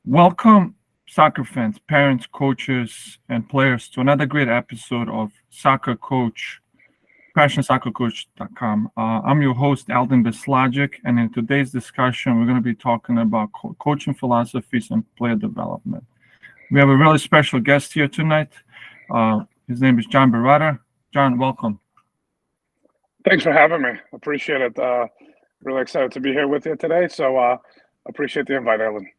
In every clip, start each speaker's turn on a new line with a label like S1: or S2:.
S1: Welcome, soccer fans, parents, coaches, and players, to another great episode of Soccer Coach, PassionSoccerCoach.com. I'm your host, Alden Bislagic, and in today's discussion, we're going to be talking about coaching philosophies and player development. We have a really special guest here tonight. His name is John Barata. John, welcome.
S2: Thanks for having me. Appreciate it. Really excited to be here with you today. So appreciate the invite, Ellen.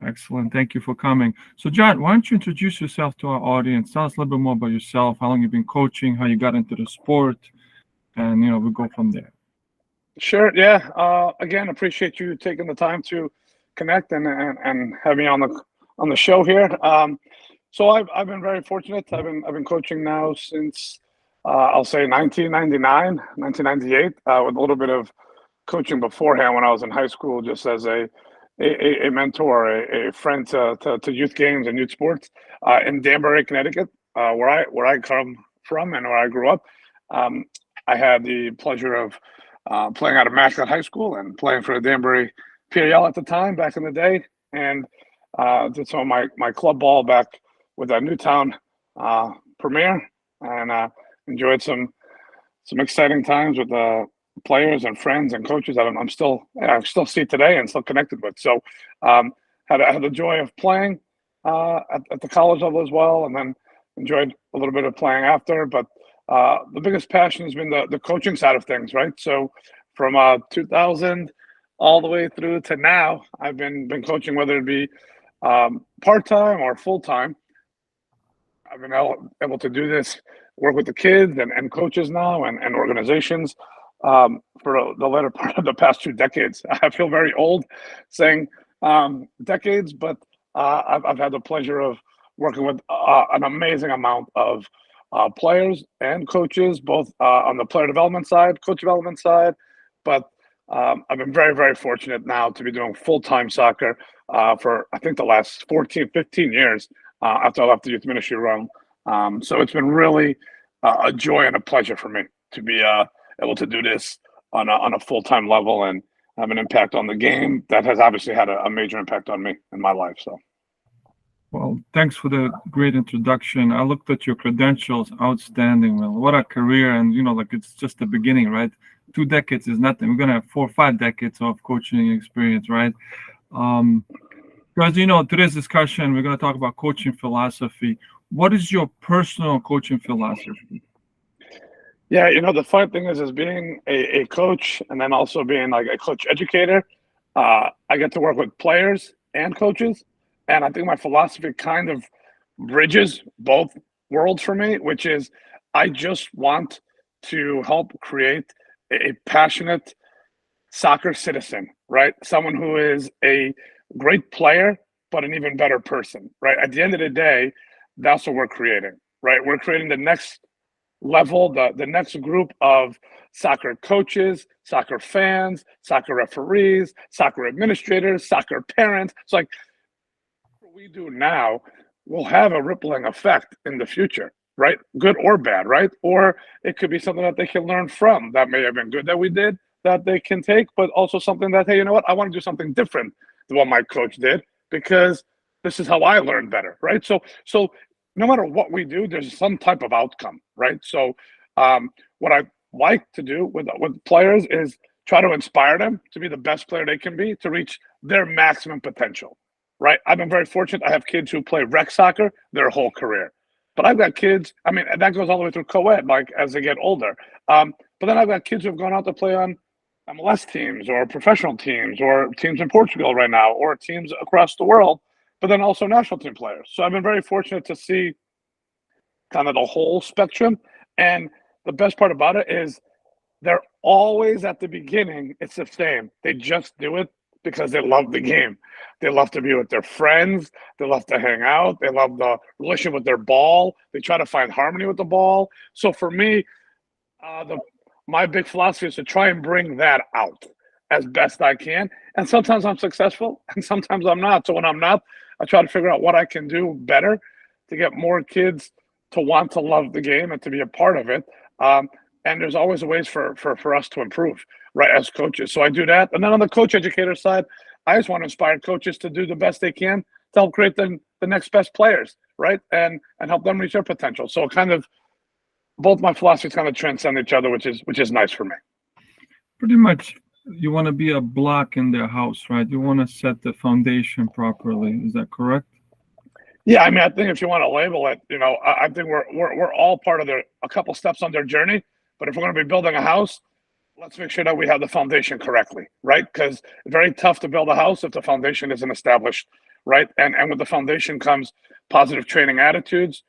S1: Excellent. Thank you for coming. So, John, why don't you introduce yourself to our audience? Tell us a little bit more about yourself, how long you've been coaching, how you got into the sport, and, we'll go from there.
S2: Sure. Yeah. Again, appreciate you taking the time to connect and have me on the show here. So I've been very fortunate. I've been coaching now since I'll say 1999, 1998, with a little bit of coaching beforehand when I was in high school, just as a mentor, a friend to youth games and youth sports in Danbury, Connecticut, where I come from and where I grew up. I had the pleasure of playing out of Mascot High School and playing for the Danbury PAL at the time back in the day, and did some of my club ball back with that Newtown Premier, and enjoyed some exciting times with players and friends and coaches that I still see today and still connected with. So had the joy of playing at the college level as well, and then enjoyed a little bit of playing after. But the biggest passion has been the coaching side of things, right? So from 2000 all the way through to now, I've been coaching, whether it be part-time or full-time. I've been able to do this, work with the kids and coaches now and organizations for the latter part of the past 2 decades. I feel very old saying decades, but I've had the pleasure of working with an amazing amount of players and coaches, both on the player development side, coach development side. But I've been very, very fortunate now to be doing full-time soccer for, I think, the last 14, 15 years after I left the youth ministry realm. So it's been really a joy and a pleasure for me to be able to do this on a full-time level and have an impact on the game that has obviously had a major impact on me in my life. So.
S1: Well, thanks for the great introduction. I looked at your credentials, outstanding, man. What a career, and it's just the beginning, right? 2 decades is nothing. We're gonna have 4 or 5 decades of coaching experience, right? Because today's discussion, we're gonna talk about coaching philosophy. What is your personal coaching philosophy?
S2: Yeah, the fun thing is being a coach and then also being like a coach educator. I get to work with players and coaches, and I think my philosophy kind of bridges both worlds for me, which is I just want to help create a passionate soccer citizen, right? Someone who is a great player, but an even better person, right? At the end of the day, that's what we're creating, right? We're creating the next level, the next group of soccer coaches, soccer fans, soccer referees, soccer administrators, soccer parents. It's like what we do now will have a rippling effect in the future, right? Good or bad, right? Or it could be something that they can learn from that may have been good that we did that they can take, but also something that, hey, you know what? I want to do something different than what my coach did because this is how I learned better, right? So no matter what we do, there's some type of outcome, right? So what I like to do with players is try to inspire them to be the best player they can be, to reach their maximum potential, right? I've been very fortunate. I have kids who play rec soccer their whole career. But I've got kids, I mean, that goes all the way through co-ed, like as they get older. But then I've got kids who have gone out to play on MLS teams or professional teams or teams in Portugal right now or teams across the world, but then also national team players. So I've been very fortunate to see kind of the whole spectrum. And the best part about it is they're always at the beginning, it's the same. They just do it because they love the game. They love to be with their friends. They love to hang out. They love the relationship with their ball. They try to find harmony with the ball. So for me, my big philosophy is to try and bring that out as best I can. And sometimes I'm successful and sometimes I'm not. So when I'm not, I try to figure out what I can do better to get more kids to want to love the game and to be a part of it. And there's always ways for us to improve, right, as coaches. So I do that. And then on the coach educator side, I just want to inspire coaches to do the best they can to help create the next best players, right? And help them reach their potential. So kind of both my philosophies kind of transcend each other, which is nice for me.
S1: Pretty much, you want to be a block in their house, right? You want to set the foundation properly. Is that correct?
S2: Yeah, I mean, I think if you want to label it, I think we're all part of a couple steps on their journey. But if we're going to be building a house, let's make sure that we have the foundation correctly, right? Because it's very tough to build a house if the foundation isn't established, right? And with the foundation comes positive training attitudes,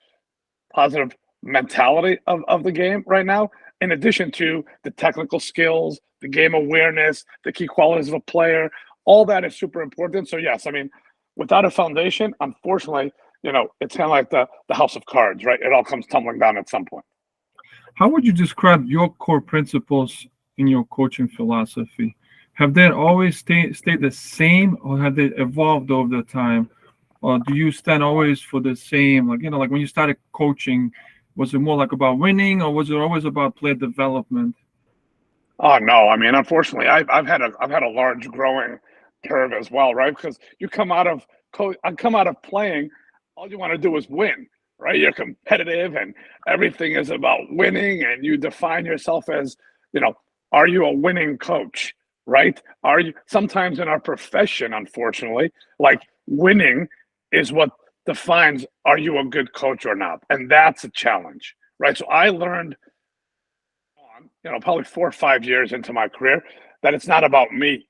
S2: positive mentality of the game right now, in addition to the technical skills, the game awareness, the key qualities of a player. All that is super important. So yes, I mean, without a foundation, unfortunately, it's kind of like the house of cards, right? It all comes tumbling down at some point.
S1: How would you describe your core principles in your coaching philosophy? Have they always stayed the same, or have they evolved over the time? Or do you stand always for the same? Like when you started coaching, was it more like about winning, or was it always about player development?
S2: Oh no, I mean, unfortunately, I've had a large growing curve as well, right? Because you come out of playing, all you want to do is win, right? You're competitive, and everything is about winning, and you define yourself as, you know, are you a winning coach, right? Are you sometimes in our profession, unfortunately, like winning is what defines are you a good coach or not, and that's a challenge, right? So I learned on, probably 4 or 5 years into my career that it's not about me.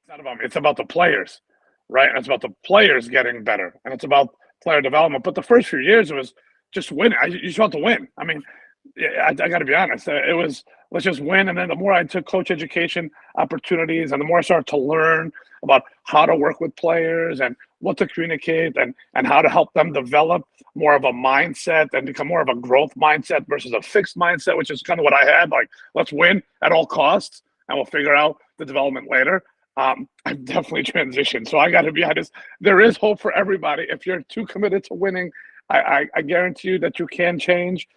S2: It's not about me. It's about the players, right? And it's about the players getting better, and it's about player development. But the first few years, it was just winning. You just want to win. I mean, yeah, I got to be honest. It was let's just win. And then the more I took coach education opportunities, and the more I started to learn about how to work with players and what to communicate and how to help them develop more of a mindset and become more of a growth mindset versus a fixed mindset, which is kind of what I had. Like, let's win at all costs, and we'll figure out the development later. I've definitely transitioned. So I got to be honest. There is hope for everybody. If you're too committed to winning, I guarantee you that you can change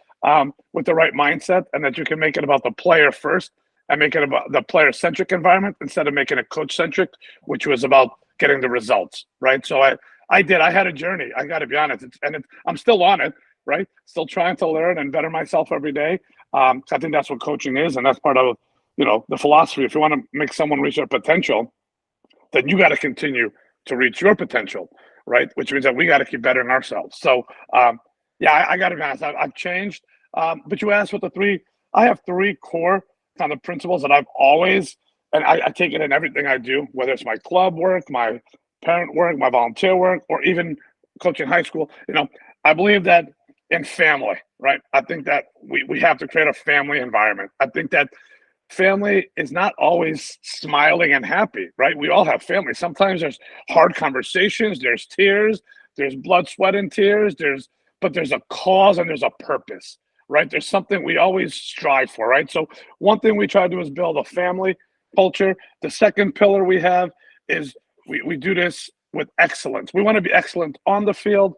S2: with the right mindset, and that you can make it about the player first and make it about the player centric environment instead of making it coach centric, which was about getting the results, right? So I had a journey. I got to be honest, I'm still on it, right? Still trying to learn and better myself every day. I think that's what coaching is, and that's part of the philosophy. If you want to make someone reach their potential, then you got to continue to reach your potential, right? Which means that we got to keep bettering ourselves. So yeah, I got to be honest. I've changed. But you asked what the three. I have three core kind of principles that I've always, and I take it in everything I do, whether it's my club work, my parent work, my volunteer work, or even coaching high school. I believe that in family, right? I think that we have to create a family environment. I think that family is not always smiling and happy, right? We all have family. Sometimes there's hard conversations, there's tears, there's blood, sweat, and tears. But there's a cause and there's a purpose, right? There's something we always strive for, right? So one thing we try to do is build a family culture. The second pillar we have is we do this with excellence. We want to be excellent on the field,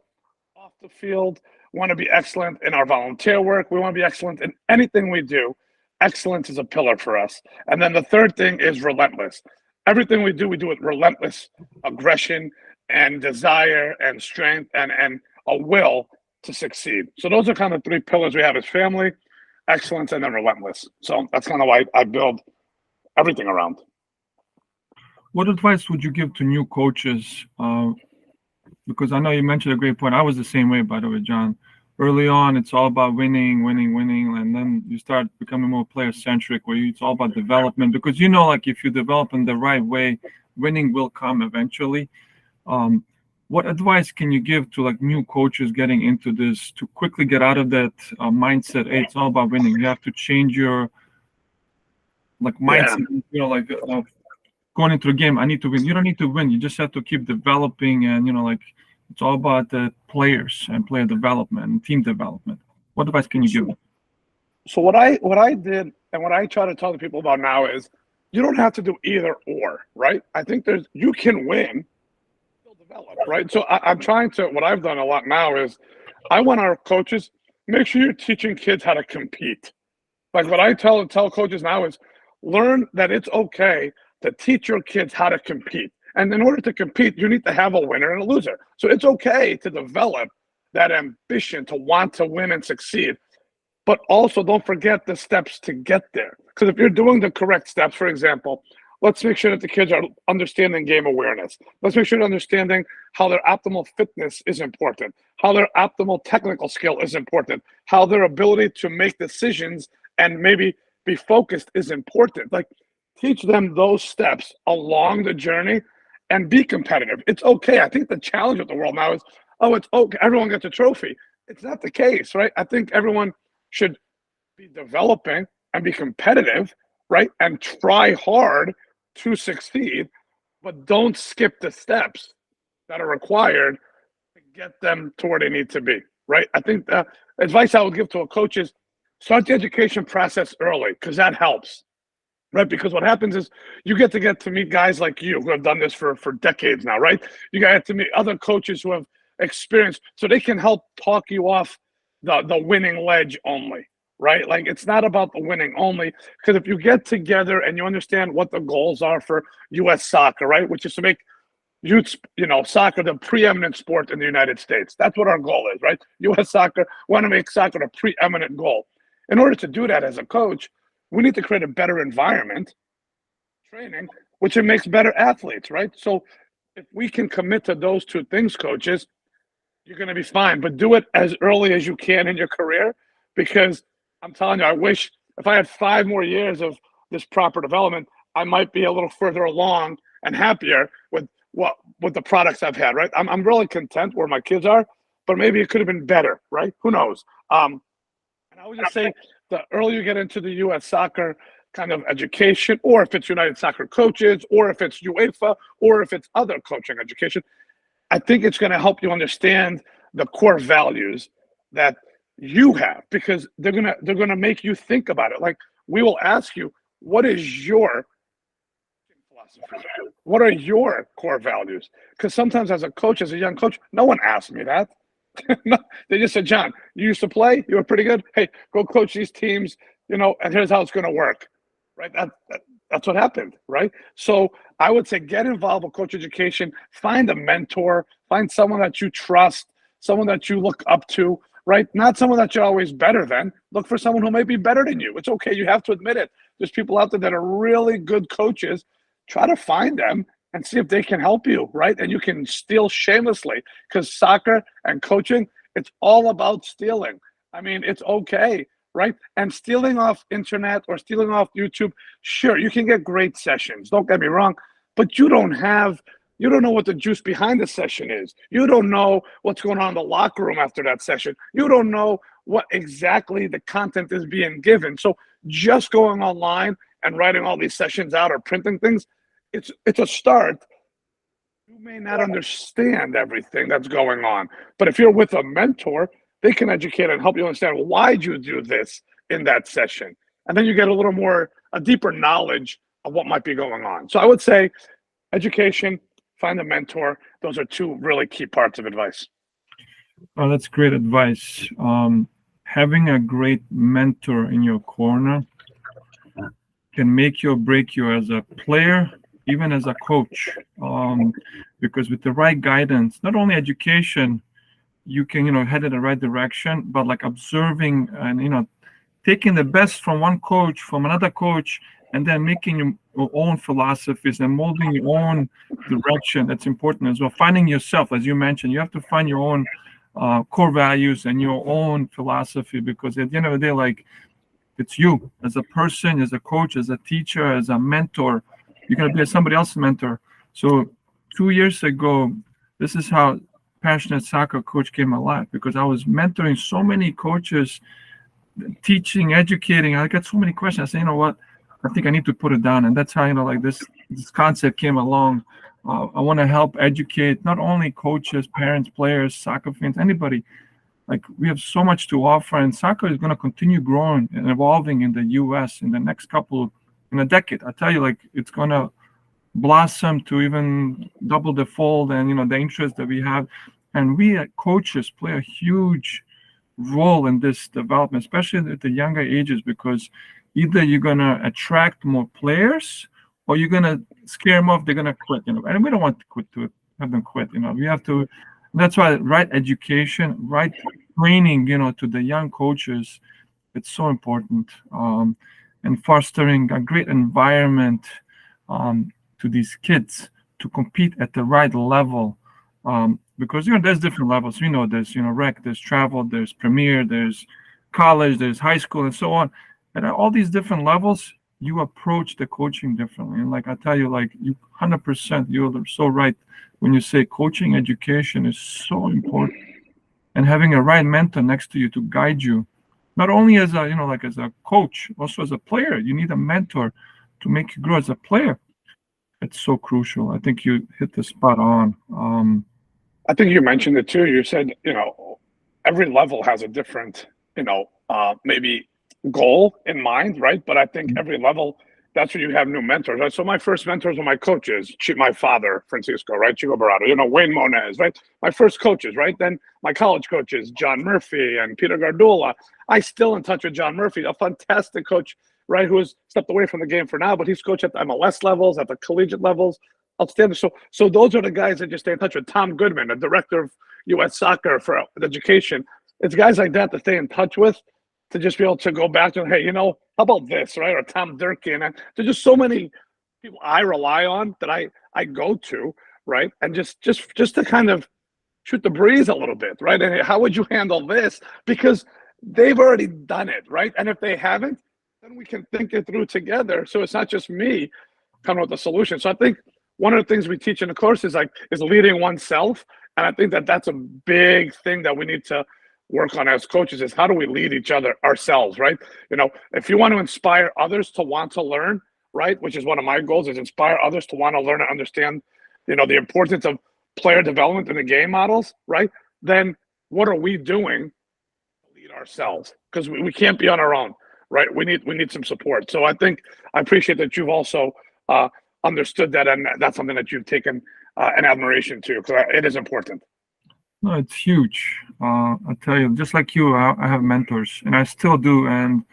S2: off the field. We want to be excellent in our volunteer work. We want to be excellent in anything we do. Excellence is a pillar for us. And then the third thing is relentless. Everything we do with relentless aggression and desire and strength and a will to succeed. So those are kind of three pillars we have: is family, excellence, and then relentless. So that's kind of why I build everything around.
S1: What advice would you give to new coaches? Because I know you mentioned a great point. I was the same way, by the way, John. Early on, it's all about winning, winning, winning, and then you start becoming more player-centric, where it's all about development. Because like if you develop in the right way, winning will come eventually. What advice can you give to like new coaches getting into this to quickly get out of that mindset? Hey, it's all about winning. You have to change your mindset. Going into a game, I need to win. You don't need to win. You just have to keep developing, and it's all about the players and player development and team development. What advice can you give?
S2: So what I did and what I try to tell the people about now is you don't have to do either or, right? I think you can win, still develop, right? So I'm trying to, what I've done a lot now is I want our coaches, make sure you're teaching kids how to compete. Like what I tell coaches now is learn that it's okay to teach your kids how to compete. And in order to compete, you need to have a winner and a loser. So it's okay to develop that ambition to want to win and succeed. But also don't forget the steps to get there. Because if you're doing the correct steps, for example, let's make sure that the kids are understanding game awareness. Let's make sure they're understanding how their optimal fitness is important, how their optimal technical skill is important, how their ability to make decisions and maybe be focused is important. Like, teach them those steps along the journey and be competitive. It's okay. I think the challenge with the world now is, oh, it's okay, everyone gets a trophy. It's not the case, right? I think everyone should be developing and be competitive, right? And try hard to succeed, but don't skip the steps that are required to get them to where they need to be, right? I think the advice I would give to a coach is start the education process early, because that helps, right? Because what happens is you get to meet guys like you who have done this for decades now, right? You get to meet other coaches who have experience, so they can help talk you off the winning ledge only, right? Like, it's not about the winning only, because if you get together and you understand what the goals are for U.S. soccer, right, which is to make youth, soccer the preeminent sport in the United States. That's what our goal is, right? U.S. soccer want to make soccer the preeminent goal. In order to do that as a coach, we need to create a better environment, training, which it makes better athletes, right? So if we can commit to those two things, coaches, you're going to be fine. But do it as early as you can in your career, because I'm telling you, I wish if I had 5 more years of this proper development, I might be a little further along and happier with the products I've had, right? I'm really content where my kids are, but maybe it could have been better, right? Who knows? And I would just say the earlier you get into the U.S. soccer kind of education, or if it's United Soccer Coaches, or if it's UEFA, or if it's other coaching education, I think it's going to help you understand the core values that you have, because they're gonna make you think about it. Like, we will ask you, what is your philosophy? What are your core values? Because sometimes as a coach, as a young coach, no one asked me that. No, they just said, John, you used to play, you were pretty good. Hey, go coach these teams, and here's how it's going to work, right? That's what happened, right? So I would say get involved with coach education, find a mentor, find someone that you trust, someone that you look up to, right? Not someone that you're always better than. Look for someone who may be better than you. It's okay. You have to admit it. There's people out there that are really good coaches. Try to find them and see if they can help you, right? And you can steal shamelessly, because soccer and coaching, it's all about stealing. I mean, it's okay, right? And stealing off internet or stealing off YouTube, sure, you can get great sessions. Don't get me wrong, but you don't know what the juice behind the session is. You don't know what's going on in the locker room after that session. You don't know what exactly the content is being given. So just going online and writing all these sessions out or printing things, it's a start. You may not understand everything that's going on, but if you're with a mentor, they can educate and help you understand, why'd you do this in that session? And then you get a deeper knowledge of what might be going on. So I would say education, find a mentor. Those are 2 really key parts of advice.
S1: Oh, that's great advice. Having a great mentor in your corner can make you or break you as a player, even as a coach. Because with the right guidance, not only education, you can, head in the right direction, but like observing and, taking the best from one coach, from another coach, and then making your own philosophies and molding your own direction. That's important as well. Finding yourself, as you mentioned, you have to find your own core values and your own philosophy, because at the end of the day, like, it's you as a person, as a coach, as a teacher, as a mentor. You're going to be somebody else's mentor. So 2 years ago, this is how Passionate Soccer Coach came alive, because I was mentoring so many coaches, teaching, educating. I got so many questions. I said, you know what? I think I need to put it down. And that's how, this concept came along. I want to help educate not only coaches, parents, players, soccer fans, anybody. Like, we have so much to offer, and soccer is going to continue growing and evolving in the U.S. in a decade. I tell you, like, it's going to blossom to even double the fold, and the interest that we have. And we coaches play a huge role in this development, especially at the younger ages, because either you're going to attract more players or you're gonna scare them off, they're gonna quit, and we don't want to quit to have them quit, we have to. That's why right education, right training, to the young coaches, it's so important, and fostering a great environment, to these kids to compete at the right level, because there's different levels. There's rec, there's travel, there's premier, there's college, there's high school, and so on. And at all these different levels, you approach the coaching differently. And like I tell you, like you 100%, you're so right when you say coaching education is so important, and having a right mentor next to you to guide you, not only as a like as a coach, also as a player. You need a mentor to make you grow as a player. It's so crucial. I think you hit the spot on.
S2: I think you mentioned it too. You said, every level has a different, maybe goal in mind, right? But I think every level, that's where you have new mentors, right? So my first mentors were my coaches, my father, Francisco, right? Chico Barata, Wayne Monez, right? My first coaches, right? Then my college coaches, John Murphy and Peter Gardula. I still in touch with John Murphy, a fantastic coach, right? Who has stepped away from the game for now, but he's coached at the MLS levels, at the collegiate levels. Outstanding. So those are the guys that you stay in touch with. Tom Goodman, the director of U.S. Soccer for education. It's guys like that to stay in touch with, to just be able to go back to, hey, how about this, right? Or Tom Durkin. And there's just so many people I rely on that I go to, right? And just to kind of shoot the breeze a little bit, right? And how would you handle this? Because they've already done it, right? And if they haven't, then we can think it through together. So it's not just me coming with the solution. So I think one of the things we teach in the course is leading oneself. And I think that that's a big thing that we need to work on as coaches, is how do we lead each other ourselves, right? If you want to inspire others to want to learn, right, which is one of my goals, is inspire others to want to learn and understand, the importance of player development in the game models, right? Then what are we doing to lead ourselves? Because we can't be on our own, right? We need some support. So I appreciate that you've also understood that, and that's something that you've taken an admiration to, because it is important.
S1: No, it's huge. I tell you, just like you, I have mentors, and I still do. And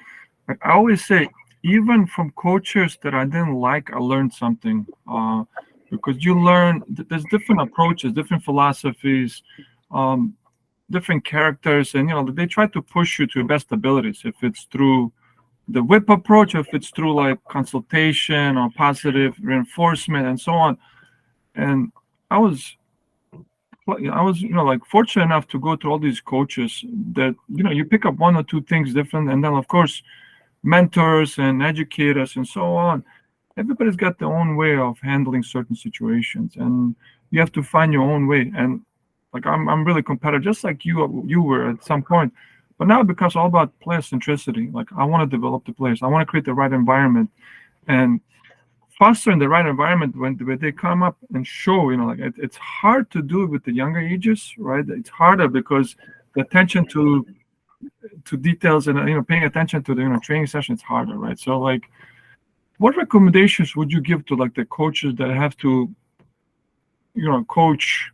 S1: like I always say, even from coaches that I didn't like, I learned something. Because you learn, there's different approaches, different philosophies, different characters, and they try to push you to your best abilities. If it's through the whip approach, if it's through like consultation or positive reinforcement and so on. And I was like fortunate enough to go to all these coaches that you pick up one or two things different, and then of course mentors and educators and so on. Everybody's got their own way of handling certain situations, and you have to find your own way. And like I'm really competitive, just like you were at some point. But now it becomes all about player centricity. Like I want to develop the players, I want to create the right environment, and fostering the right environment when they come up and show, it's hard to do it with the younger ages, right? It's harder because the attention to details and paying attention to the training session is harder, right? So like, what recommendations would you give to like the coaches that have to coach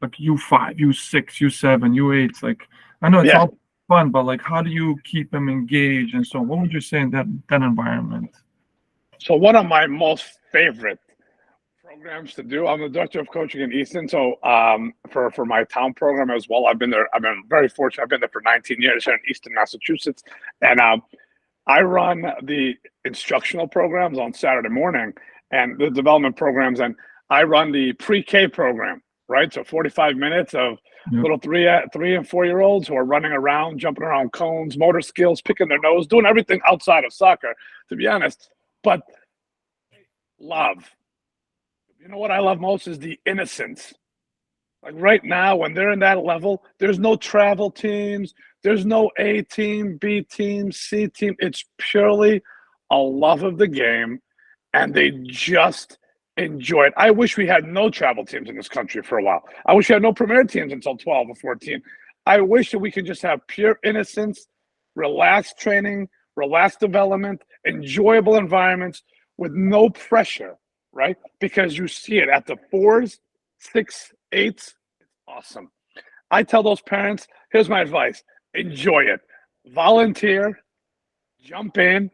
S1: like U5, U6, U7, U8? Like I know it's all fun, but like how do you keep them engaged and so on? What would you say in that environment?
S2: So one of my most favorite programs to do, I'm the director of coaching in Easton. So for my town program as well, I've been very fortunate. I've been there for 19 years here in Easton, Massachusetts. And I run the instructional programs on Saturday morning and the development programs. And I run the pre-K program, right? So 45 minutes of little 3 and 4 year olds who are running around, jumping around cones, motor skills, picking their nose, doing everything outside of soccer, to be honest. But love. What I love most is the innocence. Like right now, when they're in that level, there's no travel teams, there's no A team, B team, C team. It's purely a love of the game, and they just enjoy it. I wish we had no travel teams in this country for a while. I wish we had no premier teams until 12 or 14. I wish that we could just have pure innocence, relaxed training, relaxed development, enjoyable environments with no pressure, right? Because you see it at the 4s, 6, 8s. It's awesome. I tell those parents, here's my advice. Enjoy it. Volunteer, jump in,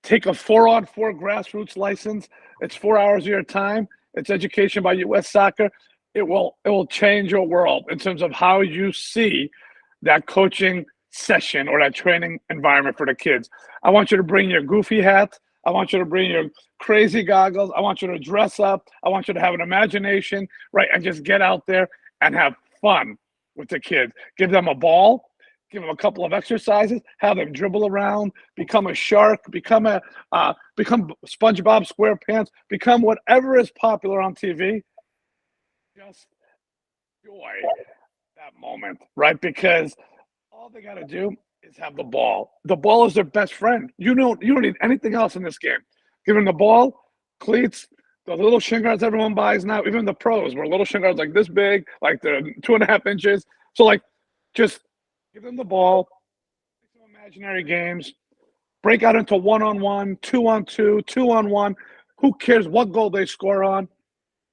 S2: take a 4-on-4 grassroots license, It's 4 hours of your time. It's education by U.S. Soccer. It will change your world in terms of how you see that coaching session or that training environment for the kids. I want you to bring your goofy hat. I want you to bring your crazy goggles. I want you to dress up. I want you to have an imagination, right? And just get out there and have fun with the kids. Give them a ball, give them a couple of exercises, have them dribble around, become a shark, become SpongeBob SquarePants, become whatever is popular on TV. Just enjoy that moment, right? Because all they got to do is have the ball. The ball is their best friend. You don't need anything else in this game. Give them the ball, cleats, the little shin guards everyone buys now. Even the pros were little shin guards like this big, like they're 2.5 inches. So like, just give them the ball, some imaginary games, break out into 1-on-1, 2-on-2, 2-on-1. Who cares what goal they score on?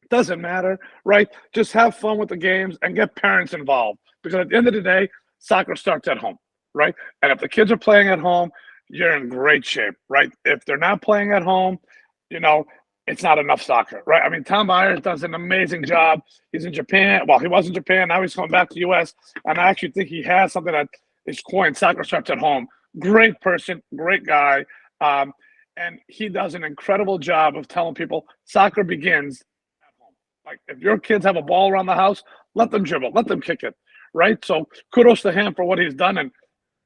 S2: Doesn't matter, right? Just have fun with the games and get parents involved. Because at the end of the day, soccer starts at home, right? And if the kids are playing at home, you're in great shape, right? If they're not playing at home, you know, it's not enough soccer, right? I mean, Tom Myers does an amazing job. He's in Japan. Well, he was in Japan. Now he's coming back to the U.S. And I actually think he has something that is coined soccer starts at home. Great person, great guy. And he does an incredible job of telling people soccer begins at home. Like if your kids have a ball around the house, let them dribble, let them kick it, right? So kudos to him for what he's done and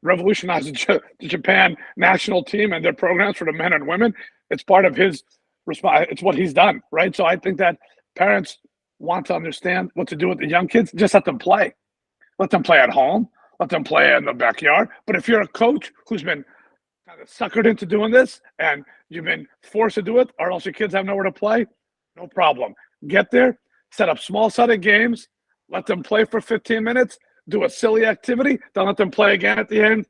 S2: revolutionized the Japan national team and their programs for the men and women. It's part of his response. It's what he's done, right? So I think that parents want to understand what to do with the young kids. Just let them play. Let them play at home. Let them play in the backyard. But if you're a coach who's been kind of suckered into doing this and you've been forced to do it, or else your kids have nowhere to play, no problem. Get there, set up small-sided games, let them play for 15 minutes, do a silly activity, then let them play again at the end.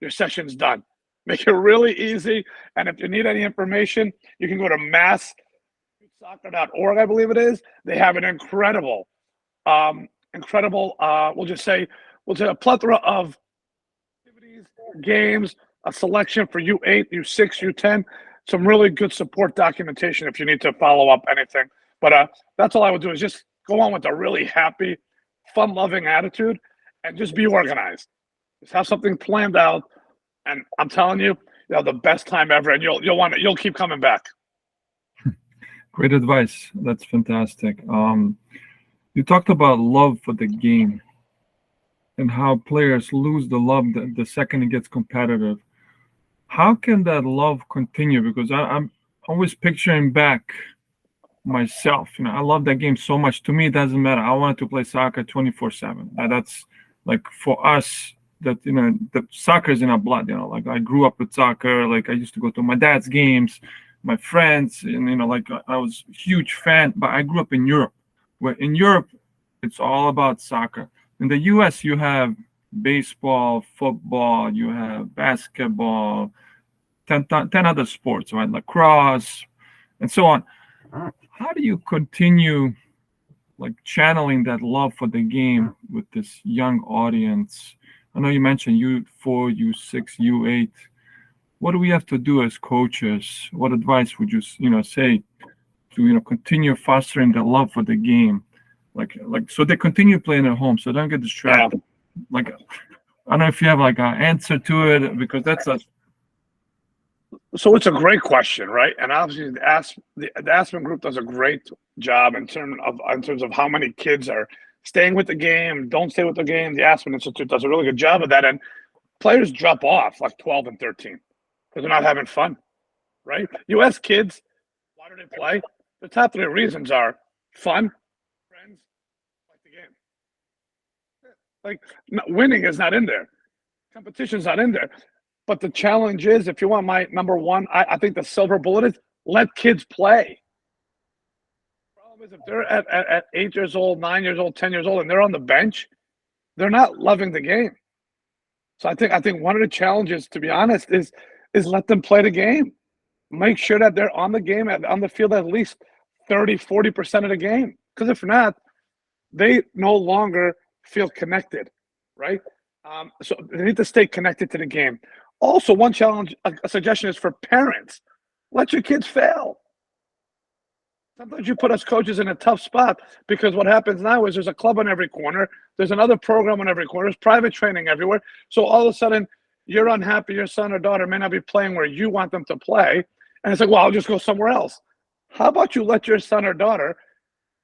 S2: Your session's done. Make it really easy. And if you need any information, you can go to masssoccer.org, I believe it is. They have an incredible, we'll say a plethora of activities, games, a selection for U8, U6, U10, some really good support documentation if you need to follow up anything. But that's all I would do is just go on with a really happy, fun-loving attitude and just be organized. Just have something planned out. And I'm telling you, you'll have the best time ever, and you'll keep coming back.
S1: Great advice. That's fantastic. You talked about love for the game and how players lose the love the second it gets competitive. How can that love continue? Because I'm always picturing back myself. I love that game so much. To me, it doesn't matter. I wanted to play soccer 24/7. That's like for us. That the soccer is in our blood. Like I grew up with soccer. Like I used to go to my dad's games, my friends, and like I was a huge fan. But I grew up in Europe, where in Europe it's all about soccer. In the U.S. you have baseball, football, you have basketball, 10 other sports, right? Lacrosse, and so on. How do you continue like channeling that love for the game with this young audience? I know you mentioned U4, U6, U8. What do we have to do as coaches? What advice would you say to continue fostering the love for the game, like so they continue playing at home, so they don't get distracted. Yeah. Like I don't know if you have like an answer to it, because that's a.
S2: So it's a great question, right? And obviously the Aspen Group does a great job in terms of how many kids are staying with the game, don't stay with the game. The Aspen Institute does a really good job of that. And players drop off like 12 and 13 because they're not having fun, right? You ask kids, why do they play? The top three reasons are fun, friends, like the game. Like winning is not in there. Competition's not in there. But the challenge is, if you want my number one, I think the silver bullet is let kids play. Is if they're at 8 years old, 9 years old, 10 years old, and they're on the bench, they're not loving the game. So I think one of the challenges, to be honest, is let them play the game. Make sure that they're on the game, on the field at least 30, 40% of the game. Because if not, they no longer feel connected, right? So they need to stay connected to the game. Also, one challenge, a suggestion is for parents. Let your kids fail. sometimes you put us coaches in a tough spot because what happens now is there's a club on every corner, there's another program on every corner, there's private training everywhere. So all of a sudden, you're unhappy your son or daughter may not be playing where you want them to play. And it's like, well, I'll just go somewhere else. How about you let your son or daughter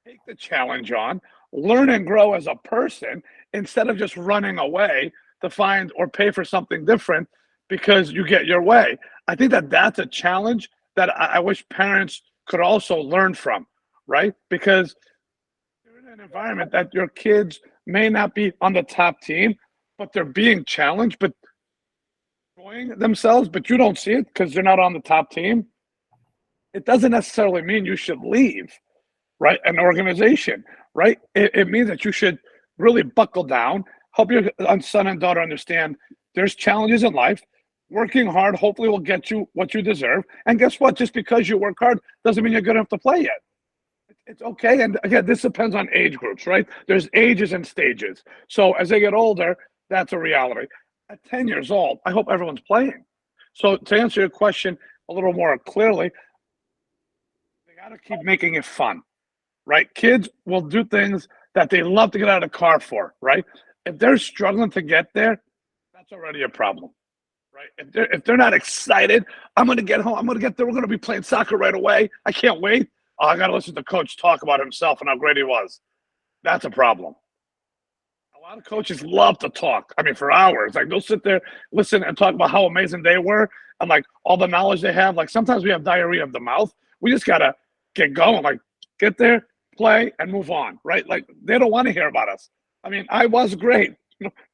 S2: take the challenge on, learn and grow as a person instead of just running away to find or pay for something different because you get your way. I think that that's a challenge that I wish parents could also learn from, right? Because you're in an environment that your kids may not be on the top team, but they're being challenged, but enjoying themselves, but you don't see it because they're not on the top team. It doesn't necessarily mean you should leave, right? An organization, right? It means that you should really buckle down, help your son and daughter understand there's challenges in life. Working hard hopefully will get you what you deserve. And guess what? Just because you work hard doesn't mean you're good enough to play yet. It's okay. And again, this depends on age groups, right? There's ages and stages. So as they get older, that's a reality. At 10 years old, I hope everyone's playing. So to answer your question a little more clearly, they got to keep making it fun, right? Kids will do things that they love to get out of the car for, right? If they're struggling to get there, that's already a problem, right? If they're not excited, I'm going to get home. I'm going to get there. We're going to be playing soccer right away. I can't wait. Oh, I got to listen to coach talk about himself and how great he was. That's a problem. A lot of coaches love to talk. I mean, for hours. Like they'll sit there, listen, and talk about how amazing they were and like all the knowledge they have. Like sometimes we have diarrhea of the mouth. We just gotta get going. Like get there, play, and move on. Right? Like they don't want to hear about us. I mean, I was great.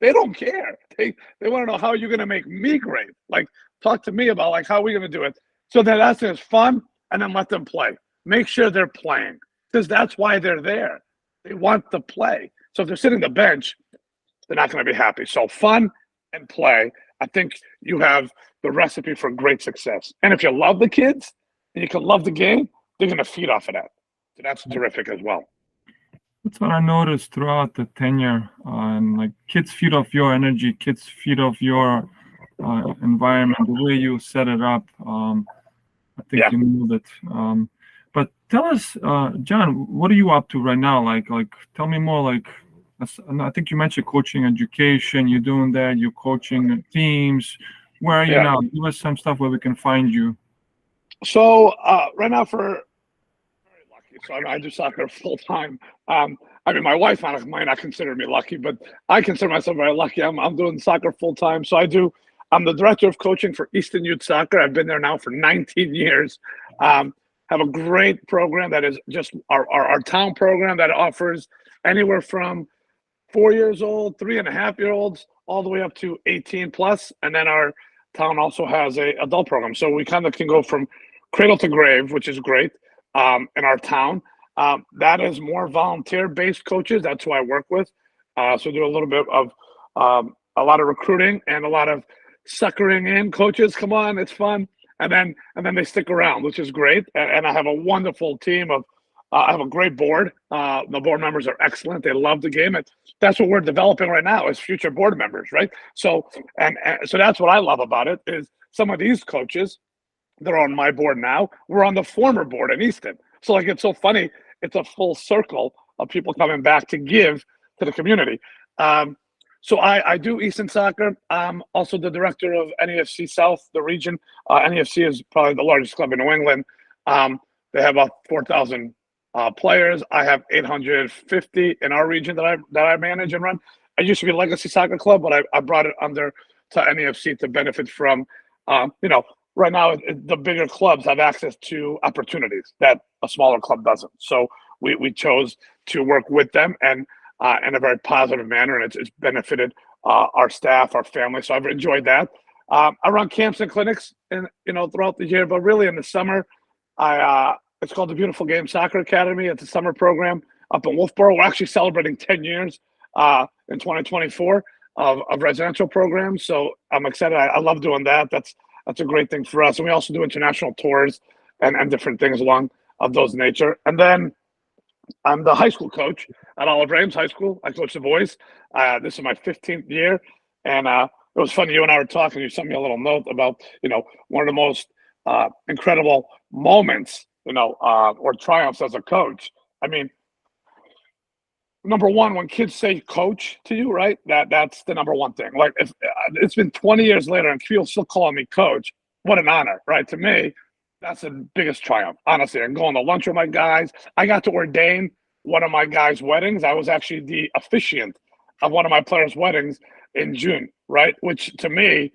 S2: They don't care. They want to know how you're gonna make me great. Like talk to me about like how we're gonna do it. So then that's it. It's fun, and then let them play. Make sure they're playing because that's why they're there. They want to play. So if they're sitting the bench, they're not going to be happy. So fun and play. I think you have the recipe for great success. And if you love the kids and you can love the game, they're going to feed off of that. So that's terrific as well.
S1: That's what I noticed throughout the tenure. And like kids feed off your energy, kids feed off your environment, the way you set it up. I think you nailed it. But tell us, John, what are you up to right now? Like, tell me more. Like, I think you mentioned coaching education. You're doing that. You're coaching teams. Where are you now? Give us some stuff where we can find you.
S2: So right now, very lucky. So I do soccer full time. I mean, my wife might not consider me lucky, but I consider myself very lucky. I'm doing soccer full time. So I'm the director of coaching for Easton Youth Soccer. I've been there now for 19 years. Have a great program that is just our town program that offers anywhere from 4 years old, 3.5-year-olds, all the way up to 18 plus. And then our town also has a adult program. So we kind of can go from cradle to grave, which is great in our town. That is more volunteer-based coaches. That's who I work with. So do a little bit of a lot of recruiting and a lot of suckering in coaches. Come on, it's fun. And then they stick around, which is great. And I have a wonderful team of. I have a great board. The board members are excellent. They love the game, and that's what we're developing right now as future board members, right? So and so that's what I love about it is some of these coaches that are on my board now were on the former board in Easton. So like it's so funny. It's a full circle of people coming back to give to the community. So I do Easton Soccer. I'm also the director of NEFC South, the region. NEFC is probably the largest club in New England. They have about 4,000 players. I have 850 in our region that I manage and run. I used to be Legacy Soccer Club, but I brought it under to NEFC to benefit from, right now the bigger clubs have access to opportunities that a smaller club doesn't. So we chose to work with them and in a very positive manner, and it's benefited our staff, our family. So I've enjoyed that. I run camps and clinics, throughout the year, but really in the summer, it's called the Beautiful Game Soccer Academy. It's a summer program up in Wolfboro. We're actually celebrating 10 years in 2024 of residential programs. So I'm excited. I love doing that. That's a great thing for us. And we also do international tours and different things along of those nature. And then I'm the high school coach at Olive Ames High School. I coach the boys. This is my 15th year. And it was funny. You and I were talking. You sent me a little note about, one of the most incredible moments or triumphs as a coach. I mean, number one, when kids say coach to you, right? That's the number one thing. Like, if it's been 20 years later and people still calling me coach, what an honor, right? To me, that's the biggest triumph, honestly. I'm going to lunch with my guys. I got to ordain one of my guys' weddings. I was actually the officiant of one of my players' weddings in June, right? Which to me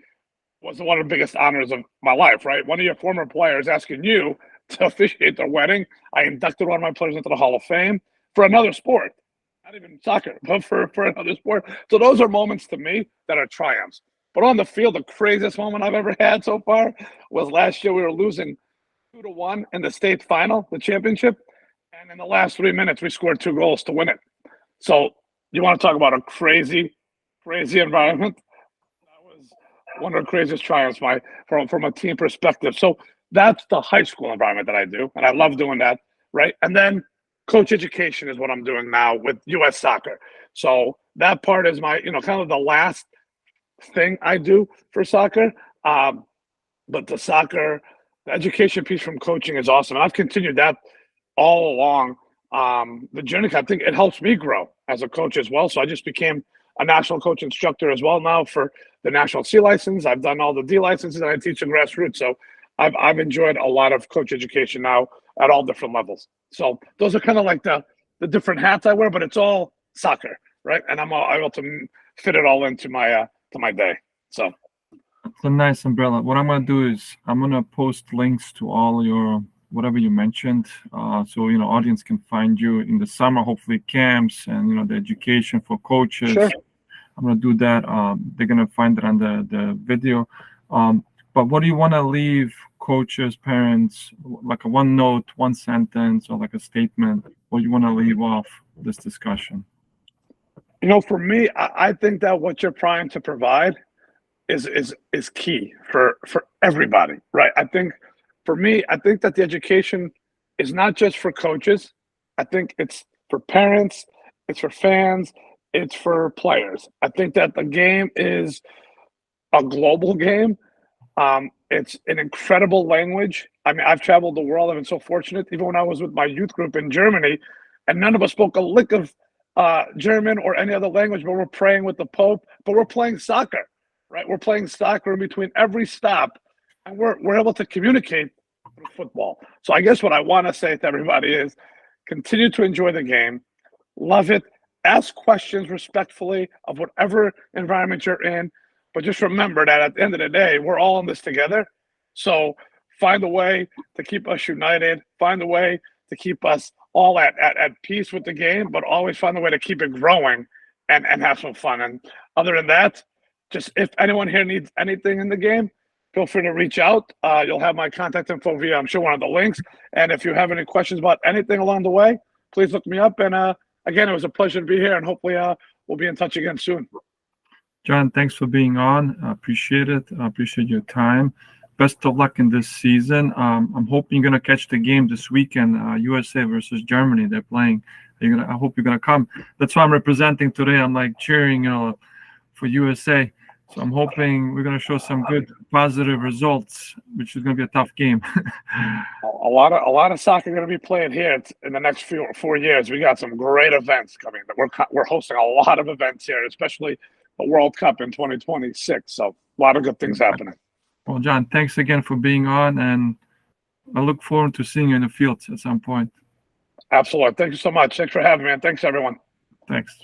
S2: was one of the biggest honors of my life, right? One of your former players asking you to officiate their wedding. I inducted one of my players into the Hall of Fame for another sport, not even soccer, but for another sport. So those are moments to me that are triumphs. But on the field, the craziest moment I've ever had so far was last year. We were losing 2-1 in the state final, the championship, and in the last 3 minutes, we scored 2 goals to win it. So you want to talk about a crazy, crazy environment? That was one of the craziest triumphs from a team perspective. So that's the high school environment that I do, and I love doing that, right? And then coach education is what I'm doing now with U.S. Soccer. So that part is my, kind of the last thing I do for soccer. But the education piece from coaching is awesome. And I've continued that all along the journey. I think it helps me grow as a coach as well. So I just became a national coach instructor as well now for the national C license. I've done all the D licenses and I teach in grassroots. So I've enjoyed a lot of coach education now at all different levels. So those are kind of like the different hats I wear, but it's all soccer, right? And I'm able to fit it all into my day. So
S1: it's a nice umbrella. What I'm gonna do is I'm gonna post links to all your whatever you mentioned, so audience can find you in the summer, hopefully camps and the education for coaches.
S2: Sure.
S1: I'm gonna do that. They're gonna find it on the video. But what do you want to leave coaches, parents, like a one note, one sentence, or like a statement? What do you want to leave off this discussion?
S2: For me, I think that what you're trying to provide is key for everybody, right? I think for me, I think that the education is not just for coaches. I think it's for parents, it's for fans, it's for players. I think that the game is a global game. It's an incredible language. I mean, I've traveled the world. I've been so fortunate, even when I was with my youth group in Germany, and none of us spoke a lick of German or any other language, but we're praying with the Pope, but we're playing soccer, right? We're playing soccer in between every stop, and we're able to communicate through football. So I guess what I want to say to everybody is continue to enjoy the game, love it, ask questions respectfully of whatever environment you're in, but just remember that at the end of the day, we're all in this together. So find a way to keep us united, find a way to keep us all at peace with the game, but always find a way to keep it growing and have some fun. And other than that, just if anyone here needs anything in the game, feel free to reach out. You'll have my contact info via, I'm sure, one of the links. And if you have any questions about anything along the way, please look me up. And again, it was a pleasure to be here, and hopefully we'll be in touch again soon.
S1: John, thanks for being on. I appreciate it. I appreciate your time. Best of luck in this season. I'm hoping you're gonna catch the game this weekend, USA versus Germany. They're playing. I hope you're gonna come. That's why I'm representing today. I'm like cheering, for USA. So I'm hoping we're gonna show some good, positive results, which is gonna be a tough game.
S2: a lot of soccer going to be played here in the next 4 years. We got some great events coming. We're hosting a lot of events here, especially the World Cup in 2026. So a lot of good things happening.
S1: Well, John, thanks again for being on, and I look forward to seeing you in the field at some point.
S2: Absolutely. Thank you so much. Thanks for having me, and thanks, everyone.
S1: Thanks.